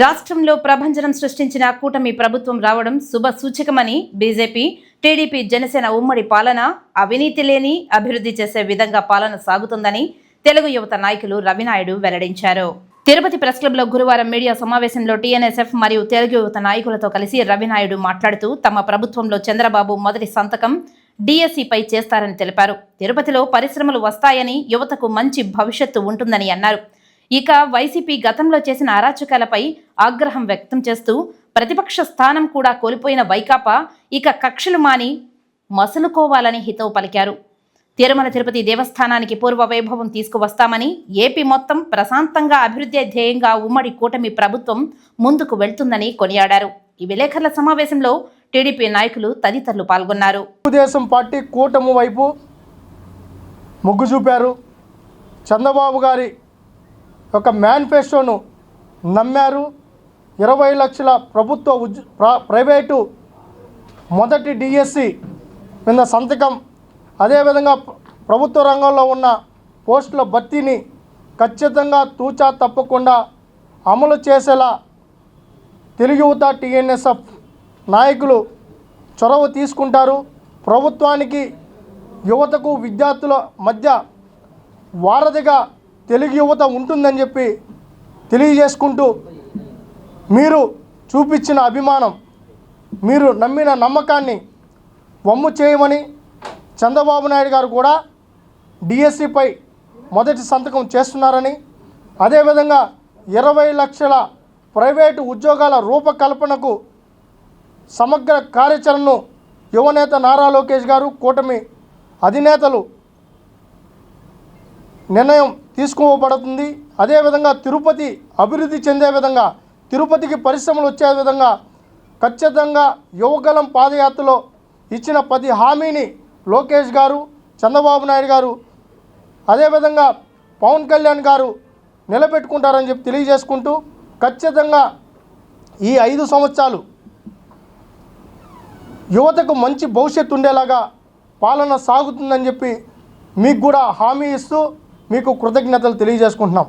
రాష్ట్రంలో ప్రభంజనం సృష్టించిన కూటమి ప్రభుత్వం రావడం శుభ సూచకమని బీజేపీ, టీడీపీ, జనసేన ఉమ్మడి పాలన అవినీతి లేని అభివృద్ధి చేసే విధంగా పాలన సాగుతుందని తెలుగు యువత నాయకులు రవినాయుడు వెల్లడించారు. తిరుపతి ప్రెస్ క్లబ్లో గురువారం మీడియా సమావేశంలో టీఎన్ఎస్ఎఫ్ మరియు తెలుగు యువత నాయకులతో కలిసి రవినాయుడు మాట్లాడుతూ తమ ప్రభుత్వంలో చంద్రబాబు మొదటి సంతకం డిఎస్సిపై చేస్తారని తెలిపారు. తిరుపతిలో పరిశ్రమలు వస్తాయని, యువతకు మంచి భవిష్యత్తు ఉంటుందని అన్నారు. ఇక వైసీపీ గతంలో చేసిన అరాచకాలపై ఆగ్రహం వ్యక్తం చేస్తూ ప్రతిపక్ష స్థానం కూడా కోల్పోయిన వైకాపా ఇక కక్షలు మాని మసులుకోవాలని హితవు పలికారు. తిరుమల తిరుపతి దేవస్థానానికి పూర్వ వైభవం తీసుకువస్తామని, ఏపీ మొత్తం ప్రశాంతంగా అభివృద్ధి ధ్యేయంగా ఉమ్మడి కూటమి ప్రభుత్వం ముందుకు వెళ్తుందని కొనియాడారు. ఈ విలేకరుల సమావేశంలో టీడీపీ నాయకులు తదితరులు పాల్గొన్నారు. తెలుగుదేశం పార్టీ కూటమి వైపు మొగ్గు చూపారు. చంద్రబాబు గారి ఒక మేనిఫెస్టోను నమ్మారు. 20 లక్షల ప్రైవేటు మొదటి డిఎస్సి మీద సంతకం, అదేవిధంగా ప్రభుత్వ రంగంలో ఉన్న పోస్టుల భర్తీని ఖచ్చితంగా తూచా తప్పకుండా అమలు చేసేలా తెలుగు యువత టీఎన్ఎస్ఎఫ్ నాయకులు చొరవ తీసుకుంటారు. ప్రభుత్వానికి యువతకు విద్యార్థుల మధ్య వారధిగా తెలుగు యువత ఉంటుందని చెప్పి తెలియజేసుకుంటూ, మీరు చూపించిన అభిమానం, మీరు నమ్మిన నమ్మకాన్ని వమ్ము చేయమని చంద్రబాబు నాయుడు గారు కూడా డిఎస్సిపై మొదటి సంతకం చేస్తున్నారని, అదేవిధంగా 20 లక్షల ప్రైవేటు ఉద్యోగాల రూపకల్పనకు సమగ్ర కార్యాచరణను యువనేత నారా లోకేష్ గారు, కూటమి అధినేతలు నిర్ణయం తీసుకోబడుతుంది. అదేవిధంగా తిరుపతి అభివృద్ధి చెందే విధంగా, తిరుపతికి పరిశ్రమలు వచ్చే విధంగా ఖచ్చితంగా యువగలం పాదయాత్రలో ఇచ్చిన 10 హామీని లోకేష్ గారు, చంద్రబాబు నాయుడు గారు, అదేవిధంగా పవన్ కళ్యాణ్ గారు నిలబెట్టుకుంటారని చెప్పి తెలియజేసుకుంటూ, ఖచ్చితంగా ఈ 5 సంవత్సరాలు యువతకు మంచి భవిష్యత్తు ఉండేలాగా పాలన సాగుతుందని చెప్పి మీకు కూడా హామీ ఇస్తూ మీకు కృతజ్ఞతలు తెలియజేసుకుంటున్నాం.